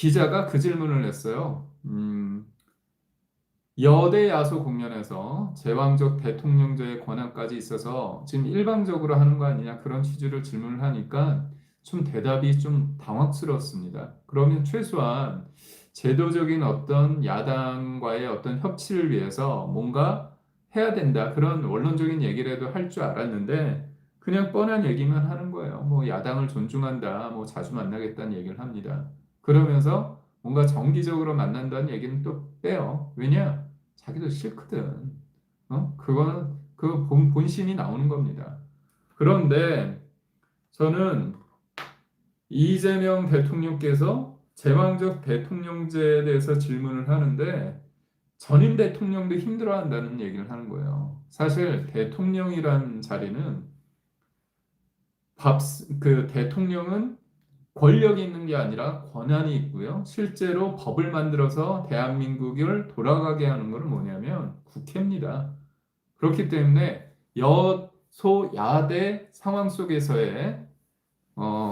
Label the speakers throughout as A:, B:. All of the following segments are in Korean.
A: 기자가 그 질문을 했어요. 여대 야소 국면에서 제왕적 대통령제의 권한까지 있어서 지금 일방적으로 하는 거 아니냐 그런 취지로 질문을 하니까 좀 대답이 좀 당황스러웠습니다. 그러면 최소한 제도적인 어떤 야당과의 어떤 협치를 위해서 뭔가 해야 된다 그런 원론적인 얘기라도 할 줄 알았는데 그냥 뻔한 얘기만 하는 거예요. 뭐 야당을 존중한다, 뭐 자주 만나겠다는 얘기를 합니다. 그러면서 뭔가 정기적으로 만난다는 얘기는 또 빼요. 왜냐? 자기도 싫거든. 그거는 그 본심이 나오는 겁니다. 그런데 저는 이재명 대통령께서 제왕적 대통령제에 대해서 질문을 하는데 전임 대통령도 힘들어한다는 얘기를 하는 거예요. 사실 대통령이란 자리는 그 대통령은 권력이 있는 게 아니라 권한이 있고요. 실제로 법을 만들어서 대한민국을 돌아가게 하는 것은 뭐냐면 국회입니다. 그렇기 때문에 여소야대 상황 속에서의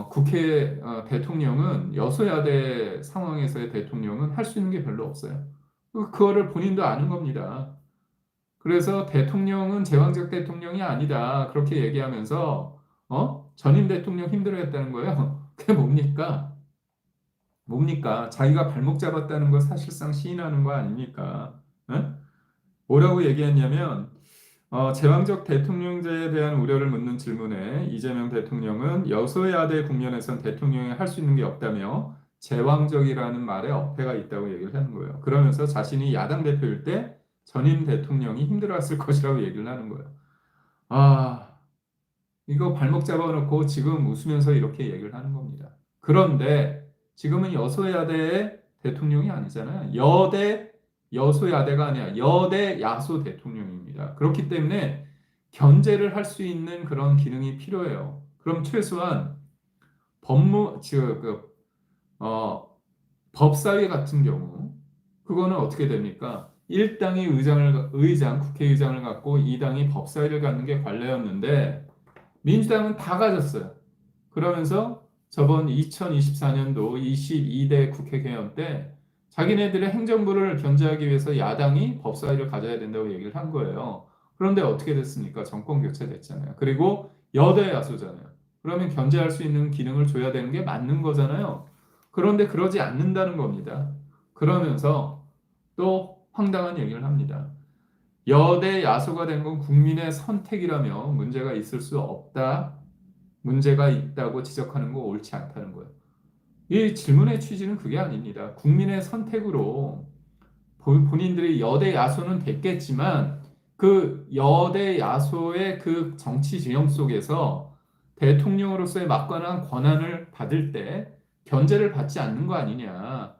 A: 국회 대통령은 여소야대 상황에서의 대통령은 할 수 있는 게 별로 없어요. 그거를 본인도 아는 겁니다. 그래서 대통령은 제왕적 대통령이 아니다. 그렇게 얘기하면서 전임 대통령 힘들어했다는 거예요. 그게 뭡니까? 뭡니까? 자기가 발목 잡았다는 거 사실상 시인하는 거 아닙니까? 에? 뭐라고 얘기했냐면 제왕적 대통령제에 대한 우려를 묻는 질문에 이재명 대통령은 여소야대 국면에선 대통령이 할 수 있는 게 없다며 제왕적이라는 말에 어폐가 있다고 얘기를 하는 거예요. 그러면서 자신이 야당 대표일 때 전임 대통령이 힘들어했을 것이라고 얘기를 하는 거예요. 아, 이거 발목 잡아놓고 지금 웃으면서 이렇게 얘기를 하는 겁니다. 그런데 지금은 여소야대의 대통령이 아니잖아요. 여소야대가 아니라 여대 야소 대통령입니다. 그렇기 때문에 견제를 할 수 있는 그런 기능이 필요해요. 그럼 최소한 즉, 법사위 같은 경우, 그거는 어떻게 됩니까? 1당이 국회의장을 갖고 2당이 법사위를 갖는 게 관례였는데, 민주당은 다 가졌어요. 그러면서 저번 2024년도 22대 국회 개헌 때 자기네들의 행정부를 견제하기 위해서 야당이 법사위를 가져야 된다고 얘기를 한 거예요. 그런데 어떻게 됐습니까? 정권 교체됐잖아요. 그리고 여대 야소잖아요. 그러면 견제할 수 있는 기능을 줘야 되는 게 맞는 거잖아요. 그런데 그러지 않는다는 겁니다. 그러면서 또 황당한 얘기를 합니다. 여대 야소가 된 건 국민의 선택이라며 문제가 있을 수 없다. 문제가 있다고 지적하는 거 옳지 않다는 거예요. 이 질문의 취지는 그게 아닙니다. 국민의 선택으로 본인들이 여대 야소는 됐겠지만 그 여대 야소의 그 정치 진영 속에서 대통령으로서의 막강한 권한을 받을 때 견제를 받지 않는 거 아니냐.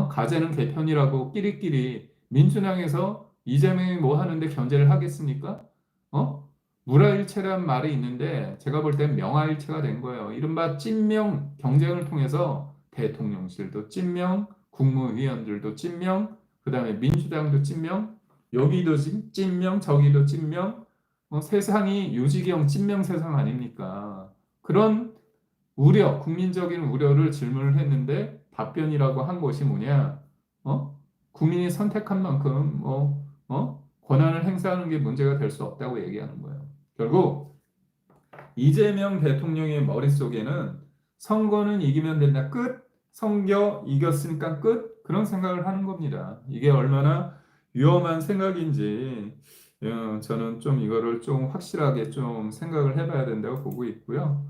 A: 가재는 개편이라고 끼리끼리 민주당에서 이재명이 뭐 하는데 견제를 하겠습니까? 어? 물화일체란 말이 있는데 제가 볼 땐 명화일체가 된 거예요. 이른바 찐명 경쟁을 통해서 대통령실도 찐명, 국무위원들도 찐명, 그 다음에 민주당도 찐명, 여기도 찐명, 저기도 찐명, 세상이 유지경 찐명 세상 아닙니까? 그런 국민적인 우려를 질문을 했는데 답변이라고 한 것이 뭐냐? 국민이 선택한 만큼 권한을 행사하는 게 문제가 될 수 없다고 얘기하는 거예요. 결국 이재명 대통령의 머릿속에는 선거는 이기면 된다. 끝. 선거 이겼으니까 끝. 그런 생각을 하는 겁니다. 이게 얼마나 위험한 생각인지 저는 좀 이거를 좀 확실하게 좀 생각을 해봐야 된다고 보고 있고요.